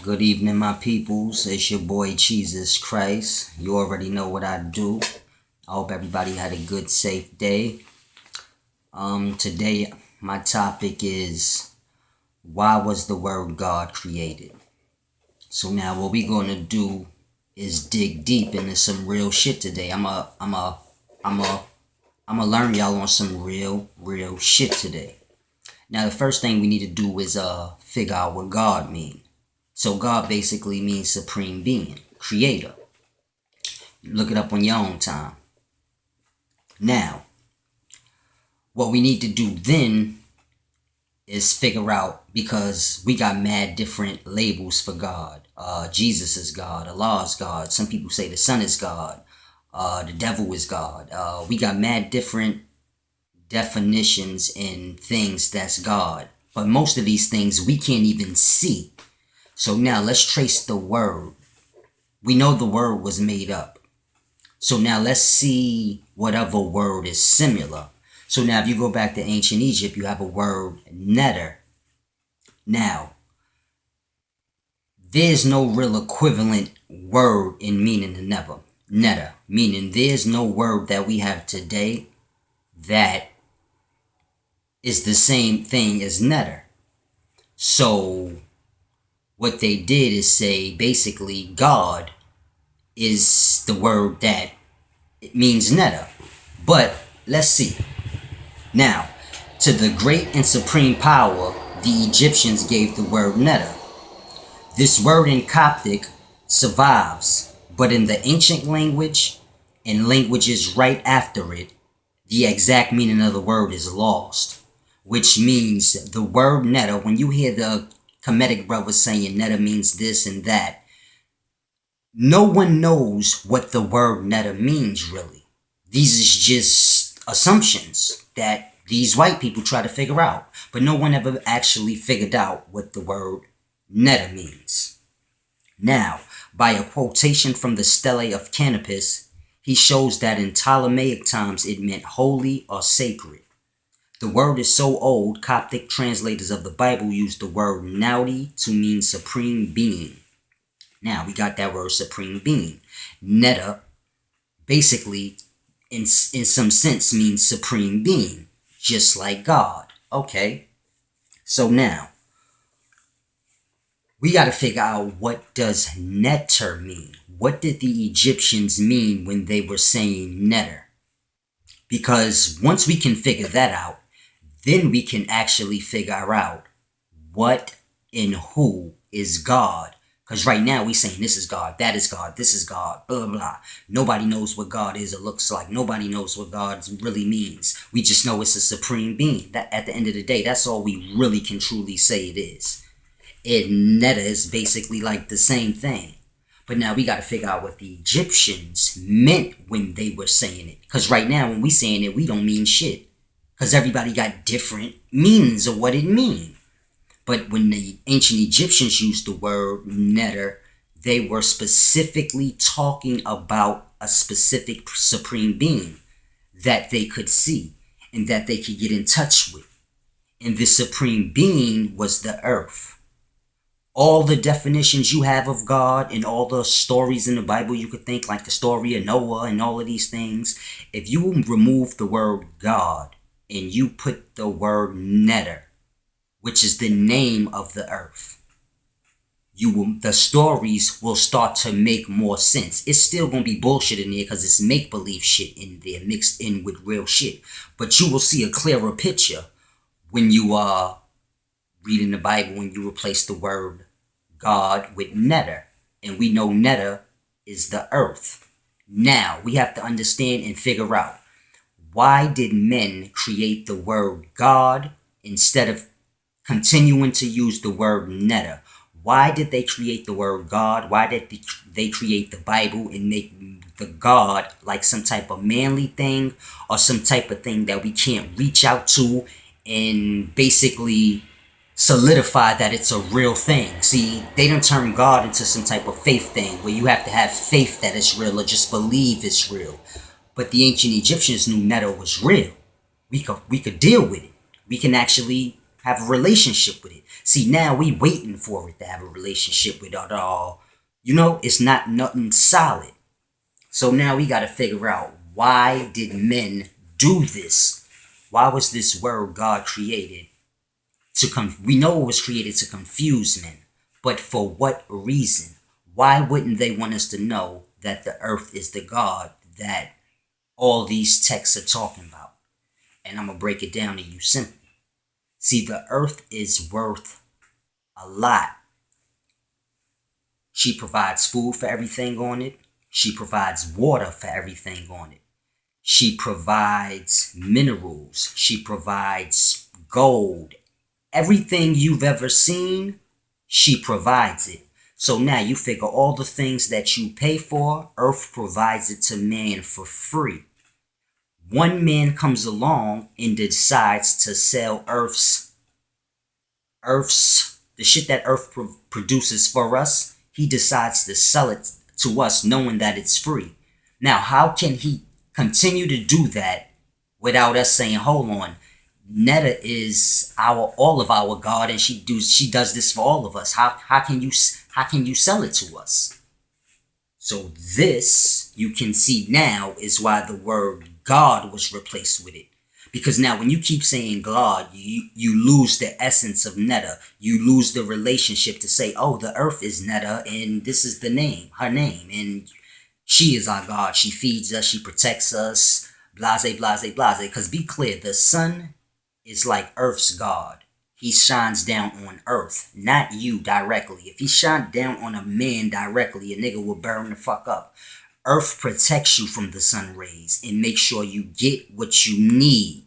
Good evening, my peoples. It's your boy Jesus Christ. You already know what I do. I hope everybody had a good, safe day. Today my topic is why was the word God created? So now what we're gonna do is dig deep into some real shit today. I'm a learn y'all on some real shit today. Now the first thing we need to do is figure out what God means. So God basically means supreme being, creator. Look it up on your own time. Now, what we need to do then is figure out, because we got mad different labels for God. Jesus is God, Allah is God. Some people say the Son is God. The devil is God. We got mad different definitions and things that's God. But most of these things we can't even see. So now let's trace the word. We know the word was made up. So now let's see what other word is similar. So now if you go back to ancient Egypt, you have a word netter. Now, there's no real equivalent word in meaning of never. Netter, meaning there's no word that we have today that is the same thing as netter. So what they did is say basically God is the word that it means netter. But let's see. Now, to the great and supreme power, the Egyptians gave the word netter. This word in Coptic survives, but in the ancient language and languages right after it, the exact meaning of the word is lost, which means the word netter, when you hear the Kemetic brothers saying netter means this and that, no one knows what the word netter means really. These is just assumptions that these white people try to figure out, but no one ever actually figured out what the word netter means. Now, by a quotation from the Stele of Canopus, he shows that in Ptolemaic times it meant holy or sacred. The word is so old, Coptic translators of the Bible used the word Naudi to mean supreme being. Now, we got that word supreme being. Netter, basically, in some sense, means supreme being, just like God. Okay, so now, we got to figure out, what does netter mean? What did the Egyptians mean when they were saying netter? Because once we can figure that out, then we can actually figure out what and who is God. Because right now we saying this is God, that is God, this is God, blah, blah, blah. Nobody knows what God is or looks like. Nobody knows what God really means. We just know it's a supreme being. That at the end of the day, that's all we really can truly say it is. And netter is basically like the same thing. But now we got to figure out what the Egyptians meant when they were saying it. Because right now when we saying it, we don't mean shit. Because everybody got different meanings of what it means. But when the ancient Egyptians used the word netter, they were specifically talking about a specific supreme being that they could see and that they could get in touch with. And this supreme being was the earth. All the definitions you have of God and all the stories in the Bible you could think, like the story of Noah and all of these things, if you remove the word God and you put the word netter, which is the name of the earth, the stories will start to make more sense. It's still gonna be bullshit in there because it's make-believe shit in there mixed in with real shit. But you will see a clearer picture when you are reading the Bible and you replace the word God with netter. And we know netter is the earth. Now, we have to understand and figure out, why did men create the word God instead of continuing to use the word netter? Why did they create the word God? Why did they create the Bible and make the God like some type of manly thing or some type of thing that we can't reach out to and basically solidify that it's a real thing? See, they done turn God into some type of faith thing where you have to have faith that it's real or just believe it's real. But the ancient Egyptians knew netter was real. We could deal with it. We can actually have a relationship with it. See, now we waiting for it to have a relationship with it all. It's not nothing solid. So now we got to figure out, why did men do this? Why was this world God created we know it was created to confuse men, but for what reason? Why wouldn't they want us to know that the earth is the God that all these texts are talking about? And I'm going to break it down to you simply. See, the earth is worth a lot. She provides food for everything on it. She provides water for everything on it. She provides minerals. She provides gold. Everything you've ever seen, she provides it. So now you figure all the things that you pay for, earth provides it to man for free. One man comes along and decides to sell Earth's the shit that Earth produces for us. He decides to sell it to us knowing that it's free. Now, how can he continue to do that without us saying, hold on, Netta is all of our God, and she does this for all of us. How can you sell it to us? So this, you can see now, is why the word God was replaced with it. Because now when you keep saying God, you lose the essence of Netta. You lose the relationship to say, oh, the earth is Netta, and this is her name, and she is our God. She feeds us, she protects us, blase, blase, blase. Because be clear, the sun is like Earth's God. He shines down on Earth, not you directly. If he shined down on a man directly, a nigga will burn the fuck up. Earth protects you from the sun rays and makes sure you get what you need,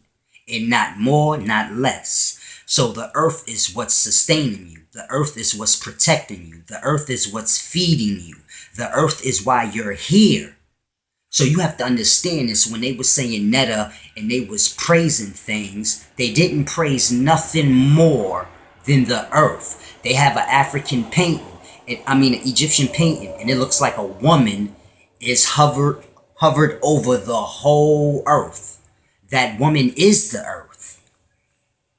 and not more, not less. So the earth is what's sustaining you. The earth is what's protecting you. The earth is what's feeding you. The earth is why you're here. So you have to understand this. When they were saying Netta and they was praising things, they didn't praise nothing more than the earth. They have an African painting, an Egyptian painting, and it looks like a woman is hovered over the whole earth. That woman is the earth.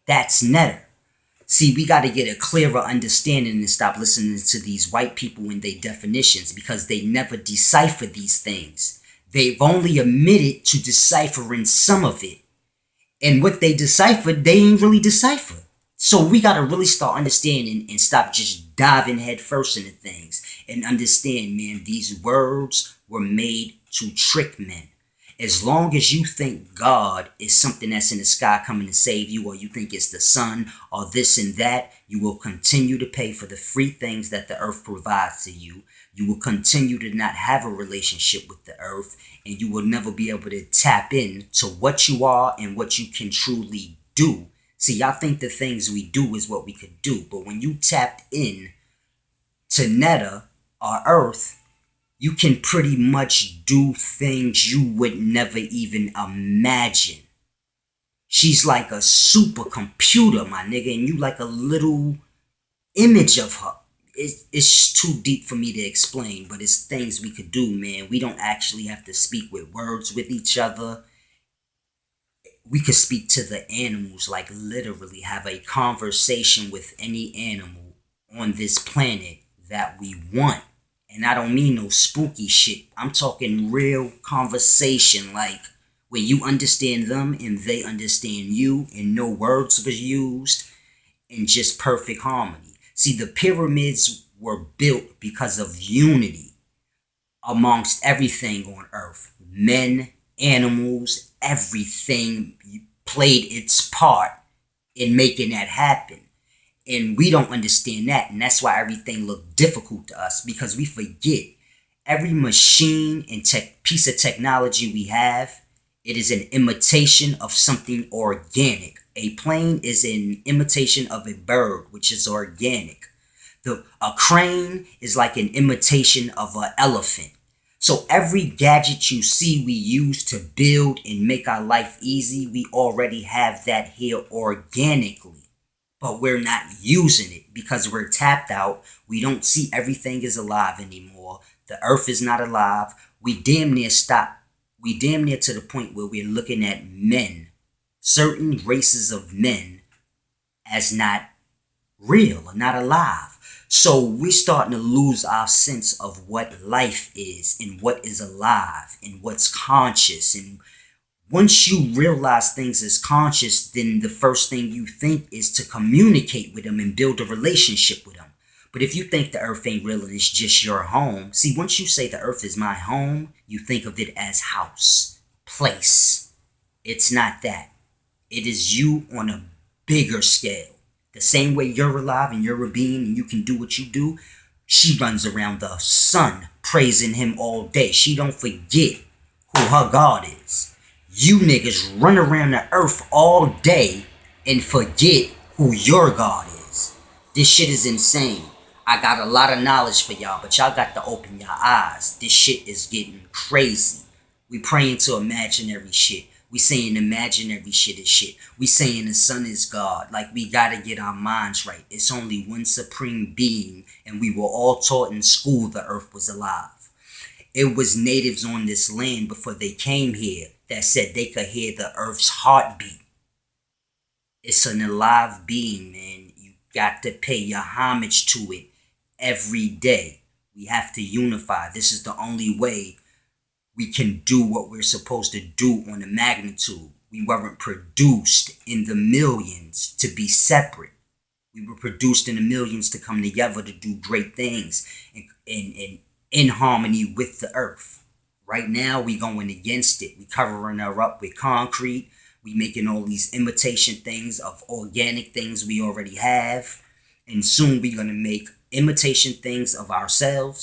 That's Netta. See, we got to get a clearer understanding and stop listening to these white people and their definitions, because they never decipher these things. They've only admitted to deciphering some of it. And what they deciphered, they ain't really deciphered. So we got to really start understanding and stop just diving head first into things. And understand, man, these words were made to trick men. As long as you think God is something that's in the sky coming to save you, or you think it's the sun or this and that, you will continue to pay for the free things that the earth provides to you. You will continue to not have a relationship with the earth, and you will never be able to tap in to what you are and what you can truly do. See, y'all think the things we do is what we could do, but when you tapped in to Netta or earth, you can pretty much do things you would never even imagine. She's like a supercomputer, my nigga, and you like a little image of her. It's too deep for me to explain, but it's things we could do, man. We don't actually have to speak with words with each other. We could speak to the animals, like literally have a conversation with any animal on this planet that we want. And I don't mean no spooky shit. I'm talking real conversation, like where you understand them and they understand you, and no words were used, and just perfect harmony. See, the pyramids were built because of unity amongst everything on earth. Men, animals, everything played its part in making that happen. And we don't understand that, and that's why everything looked difficult to us, because we forget every machine and piece of technology we have, it is an imitation of something organic. A plane is an imitation of a bird, which is organic. A crane is like an imitation of an elephant. So every gadget you see we use to build and make our life easy, we already have that here organically. But we're not using it because we're tapped out. We don't see everything is alive anymore. The earth is not alive. We damn near stop. We damn near to the point where we're looking at men, certain races of men, as not real or not alive. So we're starting to lose our sense of what life is and what is alive and what's conscious. And once you realize things is conscious, then the first thing you think is to communicate with them and build a relationship with them. But if you think the earth ain't real and it's just your home, see, once you say the earth is my home, you think of it as house, place. It's not that. It is you on a bigger scale. The same way you're alive and you're a being and you can do what you do, she runs around the sun praising him all day. She don't forget who her God is. You niggas run around the earth all day and forget who your God is. This shit is insane. I got a lot of knowledge for y'all, but y'all got to open your eyes. This shit is getting crazy. We praying to imaginary shit. We saying imaginary shit is shit. We saying the sun is God. Like, we gotta get our minds right. It's only one supreme being, and we were all taught in school the earth was alive. It was natives on this land before they came here that said they could hear the earth's heartbeat. It's an alive being, man. You got to pay your homage to it every day. We have to unify. This is the only way we can do what we're supposed to do on a magnitude. We weren't produced in the millions to be separate. We were produced in the millions to come together to do great things and in harmony with the earth. Right now, we going against it. We covering her up with concrete. We making all these imitation things of organic things we already have. And soon we're going to make imitation things of ourselves.